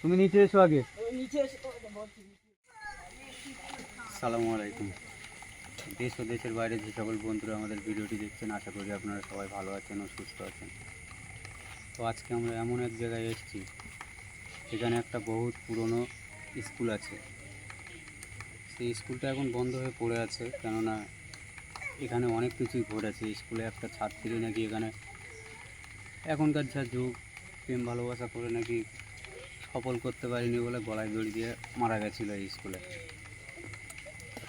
তুমি নিচে এসো আগে। আসসালামু আলাইকুম। দেশ ও দেশের বাইরে যে সকল বন্ধুরা আমাদের ভিডিওটি দেখছেন, আশা করি আপনারা সবাই ভালো আছেন ও সুস্থ আছেন। তো আজকে আমরা এমন এক জায়গায় এসেছি, এখানে একটা বহুত পুরনো স্কুল আছে। সেই স্কুলটা এখন বন্ধ হয়ে পড়ে আছে, কেননা এখানে অনেক কিছুই ঘটেছে। স্কুলে একটা ছাত্রী নাকি এখানে এখনকার যা যুগ, প্রেম ভালোবাসা করে নাকি সফল করতে পারিনি বলে গলায় দড়ি দিয়ে মারা গেছিলো এই স্কুলে।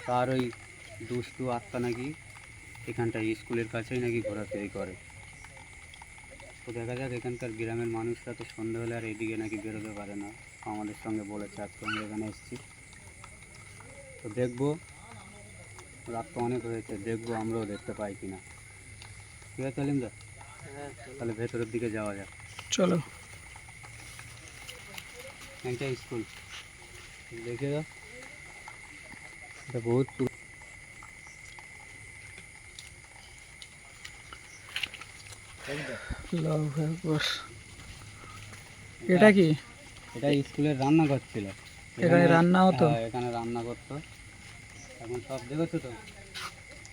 তার ওই দুষ্টু আত্মা নাকি এখানটায় স্কুলের কাছেই নাকি ঘোরাফেরি করে। তো দেখা যাক, এখানকার গ্রামের মানুষরা তো সন্ধ্যা হলে আর এদিকে নাকি বেরোতে পারে না। আমাদের সঙ্গে বলেছে আজকে আমরা এখানে এসেছি, তো দেখবো। রাত তো অনেক হয়েছে, দেখবো আমরাও দেখতে পাই কিনা। ঠিক আছে আলিমদা, তাহলে ভেতরের দিকে যাওয়া যাক, চলো। একটা স্কুল দেখে দাও, এটা বহুত এটা কি? এটা স্কুলের রান্নাঘর ছিল। এখানে রান্না হতো? এখানে রান্না করতো। এখন সব দেখেছো তো,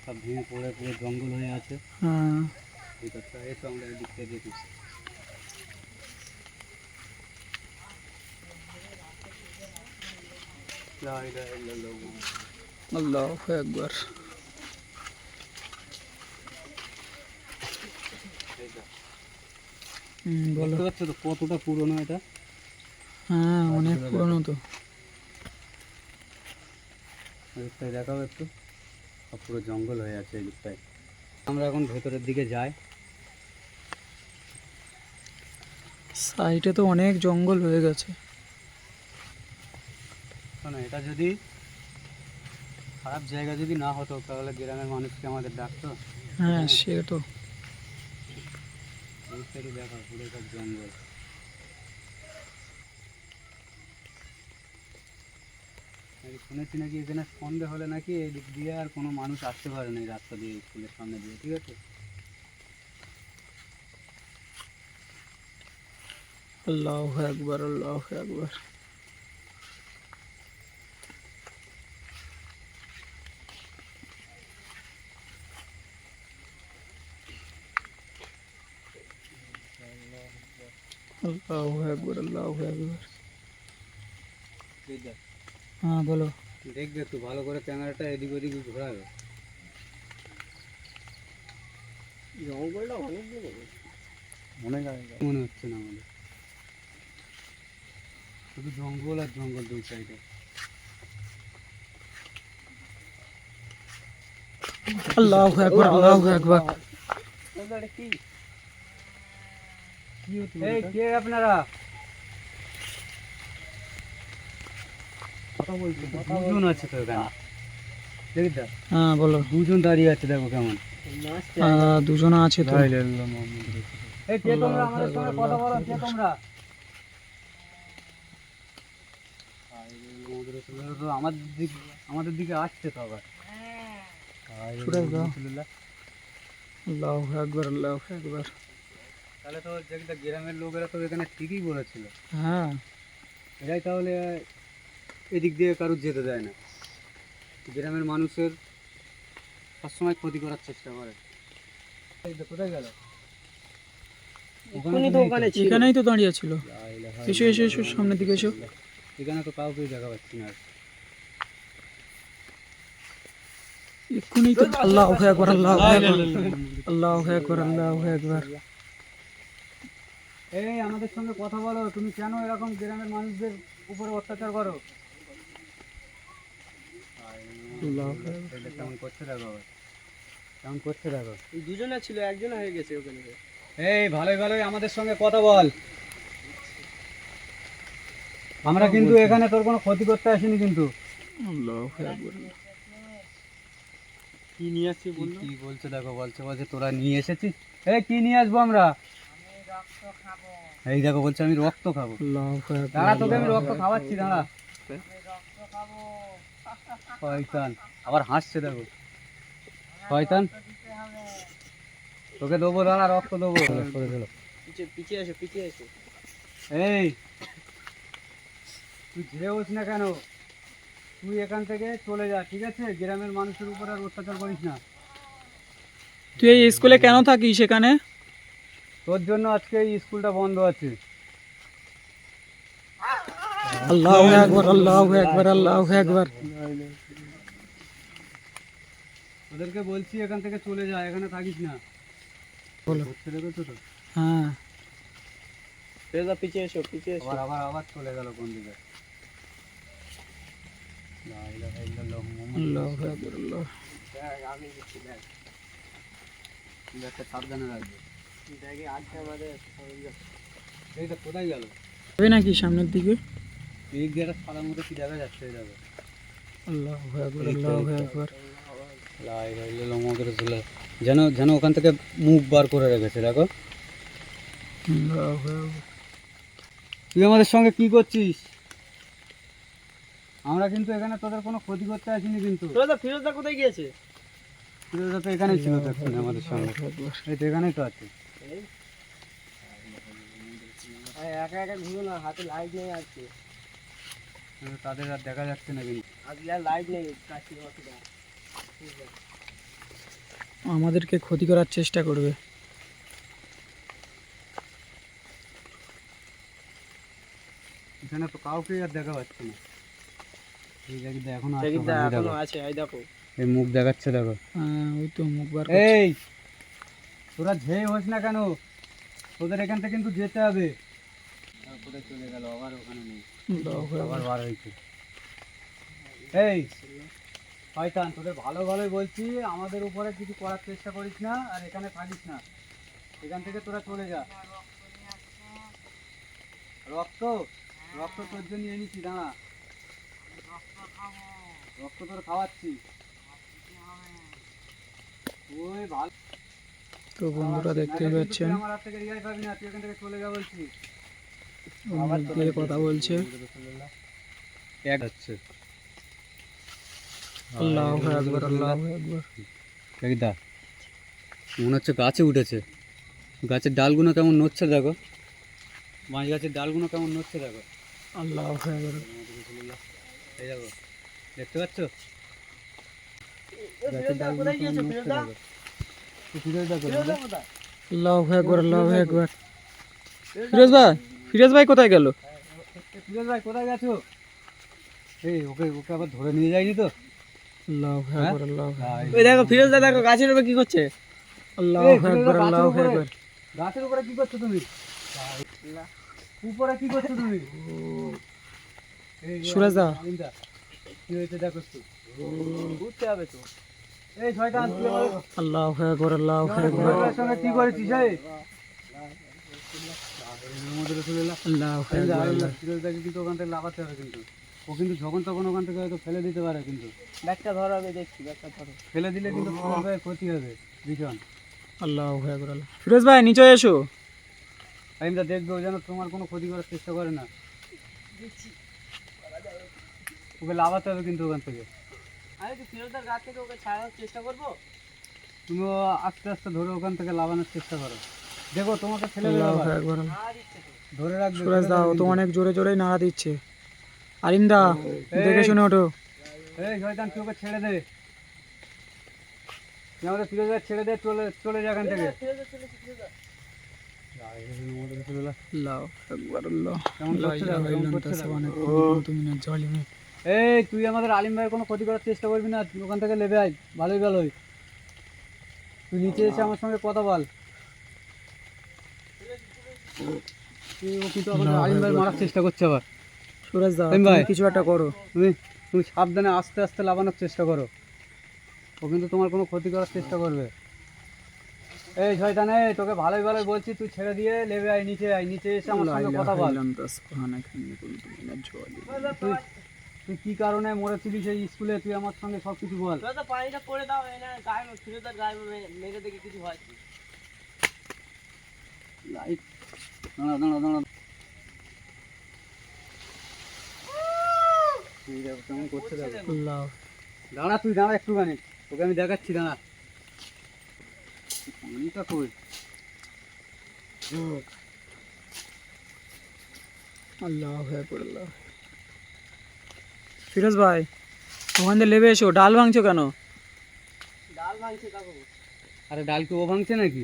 সব ভেঙে পড়ে পুরো জঙ্গল হয়ে আছে। ভিতরটা এসো, আমরা এই দিকটা দেখি। আল্লাহু আকবার। বলো। দেখতে পাচ্ছ তো কতটা পুরনো এটা? হ্যাঁ, অনেক পুরনো তো। দিকটায় দেখাও একটু, সব পুরো জঙ্গল হয়ে আছে এই দিকটায়। আমরা এখন ভেতরের দিকে যাই। সাইডে তো অনেক জঙ্গল হয়ে গেছে। শোনো, এটা যদি খারাপ জায়গা যদি না হতো তাহলে গ্রামের মানুষকে আমাদের ডাকতো। হ্যাঁ, সে তো। দেখা পুরো সব জঙ্গল। শুনেছি নাকি এখানে সন্ধে হলে নাকি এই দিক দিয়ে আর কোনো মানুষ আসতে পারে না, এই রাস্তা দিয়ে, স্কুলের সামনে দিয়ে। ঠিক আছে, আল্লাহু আকবার, আল্লাহু আকবার। আল্লাহু আকবার, আল্লাহু আকবার। হ্যাঁ বলো। দেখবে একটু ভালো করে ক্যামেরাটা এদিক ওদিক ঘোরাবে। জঙ্গলটা অনেক অনেক মনে হচ্ছে না আমাদের, শুধু জঙ্গল আর জঙ্গল দুই সাইডে। আল্লাহু আকবার, আল্লাহু আকবার। এই কে আপনারা? দুজন আছে তো এখানে, দেখি দা। হ্যাঁ বলো। দুজন দাঁড়িয়ে আছে, দেখো কেমন। দুজন আছে তো। এই কে তোমরা? আমাদের সঙ্গে কথা বলো, কে তোমরা? আমাদের দিকে আসছে তো আবার। আল্লাহু আকবার, আল্লাহু আকবার। তাহলে তো যেটা গ্রামের লোকেরা তো এখানে ঠিকই বলেছিল। হ্যাঁ, এরাই তাহলে এদিক দিয়ে কারুর যেতে দেয় না, গ্রামের মানুষের সবসময় ক্ষতি করার চেষ্টা করে। কোথায় গেল? এখানেই তো দাঁড়িয়ে ছিল। এসো এসো এসো, সামনের দিকে এসো। এখানে তো কাউকে দেখা পাচ্ছি না। এক্ষুনি তো। আল্লাহু আকবার, আল্লাহু আকবার, আল্লাহু আকবার, আল্লাহু আকবার। এই আমাদের সঙ্গে কথা বলো, তুমি কেন এরকম গ্রামের মানুষদের উপরে অত্যাচার করো? কেমন করছে দেখো, কেমন করছে দেখো। দুজনে ছিল, একজন হয়ে গেছে ওখানে। এই ভালোই ভালোই আমাদের সঙ্গে কথা বল। আমরা কিন্তু এখানে তোর কোনো ক্ষতি করতে আসিনি কিন্তু। কি নিয়ে আসছি বললো? কি বলছে দেখো, বলছে তোরা নিয়ে এসেছিস। এই কি নিয়ে আসবো আমরা? এই দেখো বলছে আমি রক্ত খাবো। দাঁড়া, তোকে আমি রক্ত খাওয়াচ্ছি, দাঁড়া। শয়তান আবার হাসছে দেখো, শয়তান। তোকে দেবো, দাঁড়া, রক্ত দেবো। পিছিয়ে এসো, পিছিয়ে এসো। এই তুই ঝেড়ে হোস না কেন, তুই এখান থেকে চলে যা, ঠিক আছে? গ্রামের মানুষের উপর আর অত্যাচার করিস না। তুই এই স্কুলে কেন থাকিস এখানে? তোর জন্য আজকে এই স্কুলটা বন্ধ আছে। আল্লাহু আকবার, আল্লাহু আকবার, আল্লাহু আকবার। ওদেরকে বলছি এখান থেকে চলে যা, এখানে থাকিস না। বলো। হচ্ছে দেখেছো তো? হ্যাঁ, পিছিয়ে এসো, পিছিয়ে এসো। আবার আবার আবার চলে গেল কোন দিকে। লা ইলাহা ইল্লাল্লাহু মুহাম্মাদুর আল্লাহু আকবার, আল্লাহ। আমি দিচ্ছি, দেখ। রাসূলুল্লাহ। একটা সাবধানে রাখবে। দেখে আজকে আমাদের এইটা কোথায় গেল? হবে নাকি সামনের দিকে? এই গেটা সাদা মতো কি দেখা যাচ্ছে? এই দেখো। আল্লাহু আকবার, আল্লাহু আকবার। লা ইলাহা ইল্লাল্লাহু মুহাম্মাদুর রাসূলুল্লাহ। যেন যেন ওখান থেকে মুখ বার করে রেখেছে, দেখো। আল্লাহু আকবার। তুই আমাদের সঙ্গে কি করছিস? আমরা কিন্তু এখানে তোদের কোনো ক্ষতি করতে আসিনি কিন্তু। ফিরোজদা কোথায় গিয়েছে? ফিরোজা তো এখানেই ছিল দেখুন আমাদের সঙ্গে। এই তো এখানেই তো আছে। একা একা ঘুরো না, হাতে লাইট নেই আজকে। কিন্তু তাদের আর দেখা যাচ্ছে না কিন্তু। আজকে আর লাইট নেই, কাশির মতো। আমাদেরকে ক্ষতি করার চেষ্টা করবে। এখানে তো কাউকে আর দেখা পাচ্ছে না। এই জায়গাটা এখনো আছে, দেখিদা ওখানে এখনো দেখো। আছে, এই দেখো। এই মুখ দেখাচ্ছে, দেখো। হ্যাঁ, ওই তো মুখ বার করছে। এই তোরা ঝেয়ে হোস না কেন, তোদের এখান থেকে কিন্তু যেতে হবে। তারপরে চলে গেল, আবার ওখানে নেই, আল্লাহু আবার আকবার। বার হয়েছে। এই শয়তান, তোদের ভালো ভালোই বলছি, আমাদের উপরে কিছু করার চেষ্টা করিস না, আর এখানে থাকিস না। এখান থেকে তোরা চলে যা। রক্ত রক্ত তোর জন্য এনেছি, দাঁড়া। রক্ত তোর খাওয়াচ্ছি। ওই ভালো। তো বন্ধুরা দেখতেই নাহলে কিন্তু পাচ্ছেন, তুই আমার হাত থেকে রেহাই পাবি না, তুই এখান থেকে চলে যা বলছি। ও মুখ দিয়ে কথা বলছে। এক হচ্ছে। আল্লাহু আকবার, আল্লাহু আকবার। দা মনে হচ্ছে গাছে উঠেছে। গাছের ডালগুলো কেমন নড়ছে দেখো, মাছ গাছের ডালগুলো কেমন নড়ছে দেখো। আল্লাহু আকবার। এই দেখো, দেখতে পাচ্ছ? ফিরোজদা কোথায় গিয়েছে? ফিরোজদা কোথায়? আল্লাহু আকবার, আল্লাহু আকবার। ফিরোজ ভাই কোথায় গেল? ফিরোজ ভাই কোথায় গেছো? এই ওকে ওকে আবার ধরে নিয়ে যায়নি তো? আল্লাহু আকবার, আল্লাহু আকবার। ওই দেখো ফিরোজদা, দেখো গাছের উপরে কি করছে। আল্লাহু এই, ফিরোজ আকবার, ভাই, আল্লাহু গাছের উপরে। আকবার। গাছের উপরে কি করছো তুমি? উপরে কি করছো তুমি? এই সুরেশ দা। আলিন্দা, কি হয়েছে দেখো তো। ঘুরতে হবে তো। এই শয়তান, তুই আমাদের আল্লাহু আকবার, আল্লাহু আকবার। পরিবারের সঙ্গে কি করেছিস? এই আল্লাহু আকবার। ফিরোজদাকে কিন্তু ওখান থেকে লাফাতে হবে কিন্তু। ও কিন্তু যখন তখন ওখান থেকে হয়তো ফেলে দিতে পারে কিন্তু। ব্যাগটা ধরো, আমি দেখছি, ব্যাগটা ধরো। ফেলে দিলে কিন্তু ফিরোজ ভাইয়ের ক্ষতি হবে ভীষণ। আল্লাহু আকবার, আল্লাহ। ফিরোজ ভাই নিচে এসো। আলিন্দা দেখবে ও যেন তোমার কোনো ক্ষতি করার চেষ্টা করে না। ওকে লাফাতে হবে কিন্তু ওখান থেকে। আমি কি ফিরোজদার গাছ থেকে ওকে ছাড়ানোর চেষ্টা করবো? তুমিও আস্তে আস্তে ধরে ওখান থেকে লাফানোর চেষ্টা করো। দেখো তোমাকে ফেলে দেবে আল্লাহু আবার। আকবার। আর ইচ্ছে তো। ধরে রাখবে। সুরেশ দা, ও তো অনেক জোরে জোরেই নাড়া দিচ্ছে। আলিম দা, এই। দেখে শুনে ওঠো। এই শয়তান, তুই ওকে ছেড়ে দে। তুই আমাদের ফিরোজ ভাই ছেড়ে দে, চলে চলে যা এখান থেকে। ফিরোজদা চলেছে, ফিরোজদা। আল্লাহু আকবার, আল্লাহ। কেমন লা করছে ইলাহা দেখো, কেমন ইল্লা করছে আনতা দেখো। সুবহানাকা কুনতু মিনাজ জালিমিন। এই তুই আমাদের আলিম ভাইয়ের কোনো ক্ষতি করার চেষ্টা করবি না, তুই ওখান থেকে নেবে আয়, ভালোই ভালোই। তুই নিচে এসে আমার সঙ্গে কথা বল। তুই ও কিন্তু আমাদের আলিম ভাই মারার চেষ্টা করছে আবার। সুরেশ দা, আলিম তুমি ভাই। কিছু একটা করো। তুমি তুমি সাবধানে আস্তে আস্তে লাগানোর চেষ্টা করো। ও কিন্তু তোমার কোনো ক্ষতি করার চেষ্টা করবে। এই শয়তানে, তোকে ভালোই ভালোই বলছি, তুই ছেড়ে দিয়ে নেবে আয়, নিচে আয়, নিচে এসে আমার লা সঙ্গে ইলাহা কথা বল। ইল্লা আনতা সুবহানাকা কুনতু মিনাজ জালিমিন। তুই তুই কি কারণে মরেছিলিস এই স্কুলে, তুই আমার সঙ্গে সব কিছু বল। ফিরোজদা পানিটা করে দাও, এনে গায়ে ফিরোজদার গায়ে মেরে দেখি কিছু হয় কি। লাইট, দাঁড়া দাঁড়া দাঁড়া। এই দেখো কেমন করছে দেখো। আল্লাহ। দাঁড়া, তুই দাঁড়া একটুখানি, তোকে আমি দেখাচ্ছি, দাঁড়া। পানিটা কই? আল্লাহ আকবার আল্লাহ। ফিরোজ ভাই ওখান থেকে লেবে এসো, ডাল ভাঙছো কেন? ডাল ভাঙছে কাকু। আরে ডাল কি ও ভাঙছে নাকি?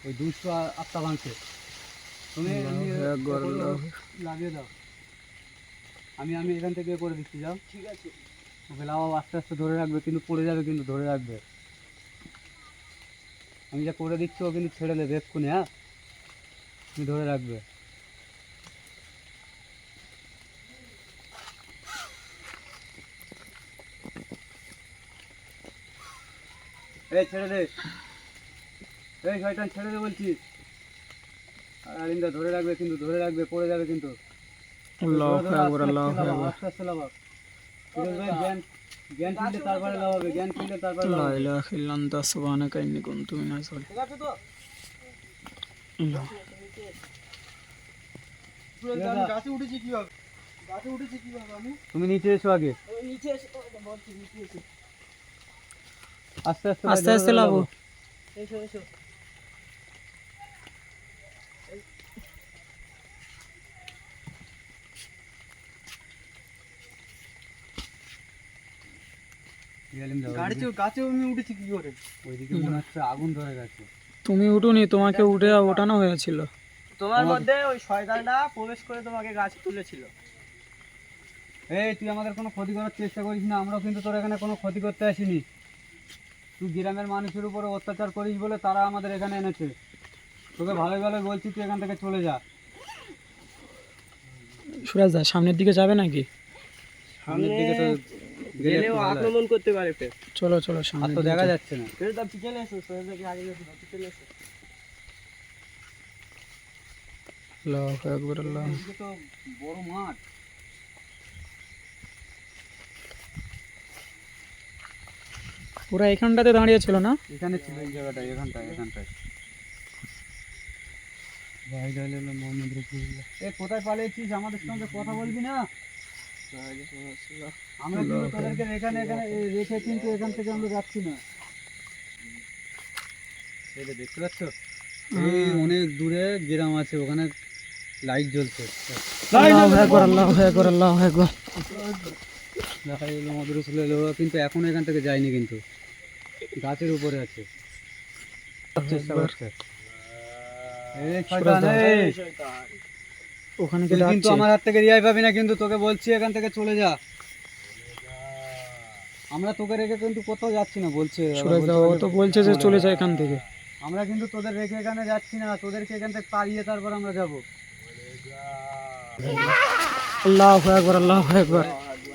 ওই 200 আটটা ভাঙছে। তুমি এমনি আল্লাহু আকবার, করো, আল্লাহু। লাগিয়ে দাও। আমি এখান থেকে করে দিচ্ছি, যাও। ঠিক আছে। ওকে লাও, আস্তে আস্তে ধরে রাখবে, কিন্তু পড়ে যাবে, কিন্তু ধরে রাখবে। আমি যা করে দিচ্ছি ও কিন্তু ছেড়ে দেবে এক্ষুনি, হ্যাঁ? তুমি ধরে রাখবে। এই ছেড়ে দে, এই শয়তান ছেড়ে দে বলছি। আর আলিমদা ধরে রাখবে, কিন্তু ধরে রাখবে, পড়ে যাবে কিন্তু। আল্লাহু ধরে ধরে আকবার আস্তে আল্লাহু আস্তে লাফাও, আকবার। আস্তে আস্তে লাফাও। ফিরোজ ভাই জ্ঞান জ্ঞান ফিরলে তারপরে লাফাবে, জ্ঞান ফিরলে তারপরে লা লাফাবে। ইলাহা ইল্লা আনতা সুবহানাকা ইন্নী কুনতু মিনাজ জালিমিন। ঠিক আছে তো? আল্লাহ। আমি গাছে উঠেছি কিভাবে? গাছে উঠেছি কিভাবে আমি? তুমি নিচে এসো আগে, ওই নিচে এসে বলছি নিচে এসে। আস্তে আস্তে ভাই, আস্তে ধরে আস্তে ধরে লাভো। লাফাও। এসো এসো। এই আলিমদা, গাছে আমি উঠেছি কি করে? ওইদিকে মনে হচ্ছে আগুন ধরে গেছে। তুমি উঠোনি, তোমাকে উঠে ওঠানো হয়েছিল। তোমার মধ্যে ওই শয়তানটা প্রবেশ করে তোমাকে গাছে তুলেছিল। এই তুই আমাদের কোনো ক্ষতি করার চেষ্টা করিস না, আমরাও কিন্তু তোর এখানে কোনো ক্ষতি করতে আসিনি। তুই গ্রামের মানুষের উপরে অত্যাচার করিস বলে তারা আমাদের এখানে এনেছে। তোকে ভালোই ভালোই বলছি, তুই এখান থেকে চলে যা। সুরাজ দা সামনের দিকে যাবে নাকি? সামনের দিকে তো গেলে গেলেও একটু ভালো হয়। আক্রমণ করতে পারে ফের। চলো চলো আর সামনের তো দিকে দেখা চলো। যাচ্ছে না। ফের তার পিছনে এসো, সোহেল থেকে আগে এসো, পিছনে এসো। আল্লাহু আকবার আল্লাহ। এদিকে তো বড় মাঠ। ওরা এখানটাতে দাঁড়িয়ে ছিল না? এখানে ছিল এই জায়গাটায়, এখানটায়। এ কোথায় পালিয়েছিস? আমাদের সঙ্গে কথা বলবি না? আমরা কিন্তু তোদেরকে এখানে এখানে রেখে কিন্তু এখান থেকে আমরা যাচ্ছি না। এই যে দেখতে পাচ্ছ, এই অনেক দূরে গ্রাম আছে, ওখানে লাইট জ্বলছে। আল্লাহু আকবার আল্লাহু আকবার আল্লাহু আকবার। দেখা গেলো মধুর ছিল, ওরা কিন্তু এখনো এখান থেকে যায়নি, কিন্তু গাছের উপরে আছে, চেষ্টা করছে। এই শয়তান, এই ওখানে কি তুই কিন্তু ডাকছে? আমার হাত থেকে রেহাই পাবি না, কিন্তু তোকে বলছি এখান থেকে চলে যা। আমরা তোকে রেখে কিন্তু কোথাও যাচ্ছি না, বলছে। সুরাজ দা ও তো বলছে যে চলে যায় এখান থেকে। আমরা কিন্তু তোদের রেখে এখানে যাচ্ছি না, তোদেরকে এখান থেকে পারিয়ে তারপর আমরা যাব। আল্লাহু আকবার আল্লাহু আকবার।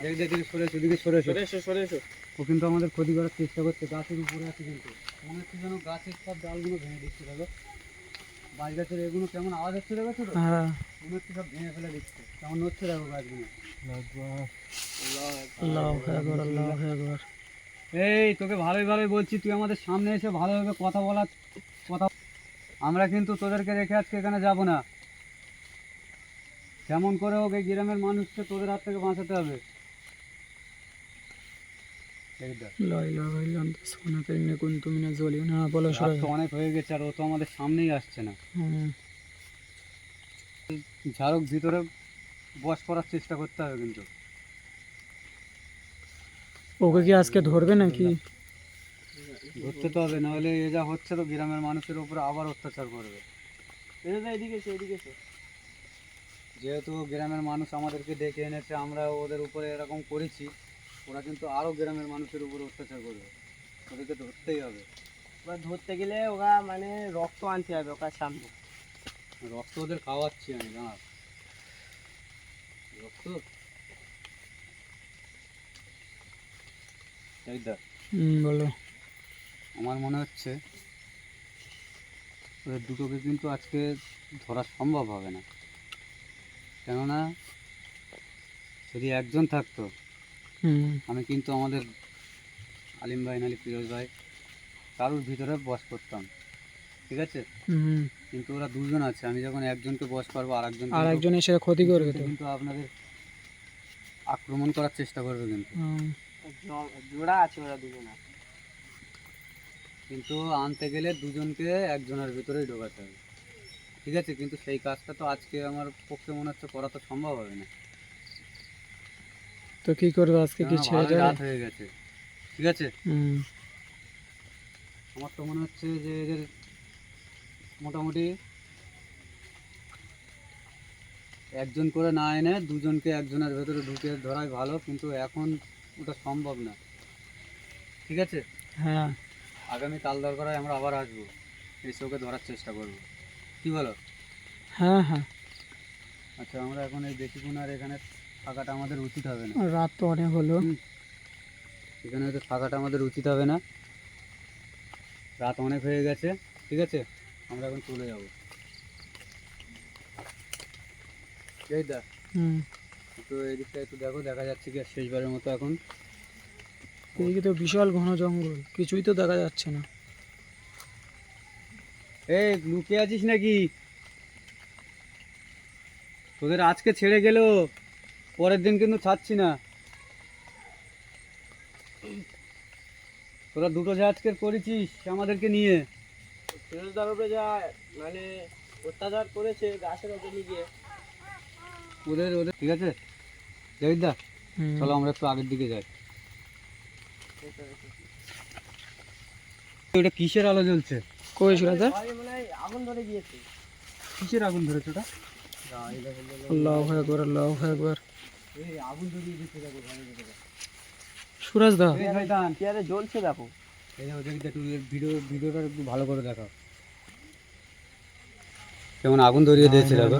দেখ দেখ, এদিকে সরে এসো, এদিকে সরে এসো। সরে এসো, সরে এসো। ও কিন্তু আমাদের ক্ষতি করার চেষ্টা করছে, গাছের উপরে আছে কিন্তু। মনে হচ্ছে যেন গাছের সব ডালগুলো ভেঙে দিচ্ছে। দেখো বাঁশ গাছের এগুলো কেমন আওয়াজ হচ্ছে, দেখো তো? হ্যাঁ মনে হচ্ছে সব ভেঙে ফেলে দিচ্ছে, কেমন হচ্ছে দেখো গাছগুলো। আল্লাহু আকবার আল্লাহু আকবার। এই তোকে ভালোই ভালোই বলছি, তুই আমাদের সামনে এসে ভালোভাবে কথা। আমরা কিন্তু তোদেরকে রেখে আজকে এখানে যাব না। কেমন করে হোক এই গ্রামের মানুষকে তোদের হাত থেকে বাঁচাতে হবে। এই দেখ, লা ইলাহা ইল্লা আনতা সুবহানাকা ইন্নী কুনতু মিনাজ জালিমিন। হ্যাঁ বলো রাত সুরাজ তো দা। অনেক হয়ে গেছে, আর ও তো আমাদের সামনেই আসছে না। হুম। ঝাড়ক ভিতরে বস করার চেষ্টা করতে হবে কিন্তু। ওকে কি আজকে ধরবে নাকি? ধরতে তো হবে, নাহলে এ যা হচ্ছে তো গ্রামের মানুষের উপরে আবার অত্যাচার করবে। এদিকে এসো, এদিকে এসো। যেহেতু গ্রামের মানুষ আমাদেরকে ডেকে এনেছে, আমরা ওদের উপরে এরকম করেছি, ওরা কিন্তু আরও গ্রামের মানুষের উপরে অত্যাচার করবে। ওদেরকে ধরতেই হবে। এবার ধরতে গেলে ওরা মানে রক্ত আনতে হবে ওকার সামনে। রক্ত ওদের খাওয়াচ্ছি আমি, দাঁড়া। রক্ত এই দেখ, বলো। আমার মনে হচ্ছে ওদের দুটোকে কিন্তু আজকে ধরা সম্ভব হবে না। কেননা যদি একজন থাকতো, হুম আমি কিন্তু আমাদের আলিম ভাই নালি ফিরোজ ভাই কারোর ভিতরে বস করতাম, ঠিক আছে? হুম। কিন্তু ওরা দুজন আছে, আমি যখন একজনকে বস পারবো আর আর একজন এসে ক্ষতি করবে তো। কিন্তু আপনাদের আক্রমণ করার চেষ্টা করবে কিন্তু। হুম। জোড়া আছে ওরা দুজনা। কিন্তু আনতে গেলে দুজনকে একজনের ভিতরেই ঢোকাতে হবে। ঠিক আছে, কিন্তু সেই কাজটা তো আজকে আমার পক্ষে মনে হচ্ছে করা তো সম্ভব হবে না। তো কি করবে আজকে, কি কেননা ছেড়ে ভালোই যাবে? রাত হয়ে গেছে, ঠিক আছে। হুম। আমার তো মনে হচ্ছে যে এদের মোটামুটি একজন করে না এনে দুজনকে একজনের ভেতরে ঢুকে ধরাই ভালো, কিন্তু এখন ওটা সম্ভব না, ঠিক আছে। হ্যাঁ আগামী কাল দরকার আমরা আবার আসবো, এসে ওকে ধরার চেষ্টা করবো, কি বলো? হ্যাঁ হ্যাঁ, আচ্ছা, আমরা এখন এই বেশিক্ষণ আর এখানে থাকাটা আমাদের উচিত হবে না। রাত তো অনেক হলো। এখানে হয়তো থাকাটা আমাদের উচিত হবে না, রাত অনেক হয়ে গেছে, ঠিক আছে। আমরা এখন চলে যাবো। এই দা, হুম। একটু এদিকটা একটু দেখো, দেখা যাচ্ছে কি আর শেষবারের মতো এখন। এদিকে তো বিশাল ঘন জঙ্গল, কিছুই তো দেখা যাচ্ছে না। এই লুকিয়ে আছিস নাকি? তোদের আজকে ছেড়ে গেলেও পরের দিন কিন্তু ছাড়ছি না। তোরা দুটো যে আজকে করেছিস আমাদেরকে নিয়ে, ফিরোজদার উপরে যা মানে অত্যাচার করেছে গাছের উপরে নিয়ে গিয়ে। ওদের ওদের ঠিক আছে জয়িতদা, হুম। চলো আমরা একটু আগের দিকে যাই। ওটা কিসের আলো জ্বলছে? কই সুরাজা? ঘরে মনে হয় আগুন ধরে গিয়েছে। কিসের আগুন ধরেছে ওটা? আল্লাহু আকবার, আল্লাহু আকবার। এই আগুন ধরিয়ে দিচ্ছে দেখো ঘরের ভেতরে। সুরাজ দা, এই শয়তান, চেয়ারে জ্বলছে দেখো। এই যে ওদেরকে একটু ভিডিওটা একটু ভালো করে দেখাও, কেমন আগুন ধরিয়ে দিয়েছে দেখো।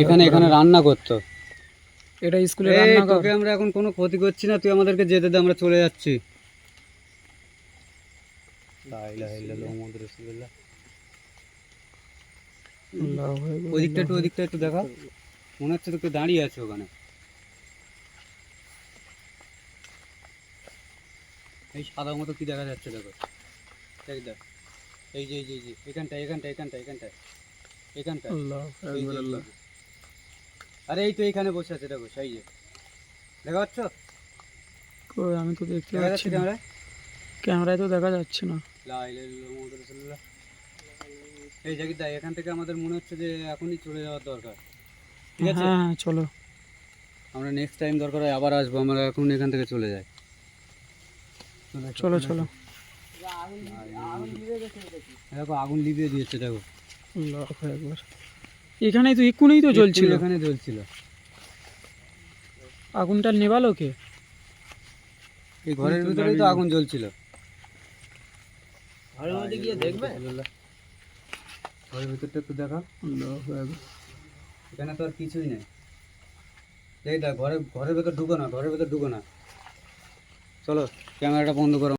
এখানে এখানে রান্না করতো। এটা স্কুলে এই রান্নাঘর। তোকে আমরা এখন কোনো ক্ষতি করছি না, তুই আমাদেরকে যেতে দে, আমরা চলে যাচ্ছি। লা ইলাহা ইল্লাল্লাহ মুহাম্মাদুর রাসূলুল্লাহ। আল্লাহু আকবার। ওদিকটা একটু দেখা, মনে হচ্ছে তোকে দাঁড়িয়ে আছে ওখানে। এই সাদা মতো কি দেখা যাচ্ছে দেখো, দেখ এই যে এখানটায় আল্লাহু এই আকবার, যে, আল্লাহ। আরে এই তো এইখানে বসে আছে দেখো, সেই যে দেখা পাচ্ছ, কই আমি তো দেখতে দেখা পাচ্ছি যাচ্ছে না, ক্যামেরায়। ক্যামেরায় তো দেখা যাচ্ছে না। লা ইলাহা ইল্লাল্লাহ মুহাম্মাদুর রাসূলুল্লাহ। এই জাকিরদা, এখান থেকে আমাদের মনে হচ্ছে যে এখনই চলে যাওয়ার দরকার, ঠিক আছে। হ্যাঁ হ্যাঁ, চলো। আমরা নেক্সট টাইম দরকার হয় আবার আসবো, আমরা এখন এখান থেকে চলে যাই। চলো চলো। দেখো আগুন লিভিয়ে দিয়েছে দেখো, আল্লাহু আকবার। এখানেই তো এক্ষুনি তো জ্বলছিল, এখানে জ্বলছিল। আগুনটা নেভালো কে? এই ঘরের ভিতরেই তো আগুন জ্বলছিল। ঘরের মধ্যে গিয়ে দেখবে। ঘরের ভিতরটা একটু দেখা, আল্লাহু আকবার। এখানে তো আর কিছুই নেই। দেখ ঘরের ভেতর ঢুকো না, চলো ক্যামেরাটা বন্ধ করো।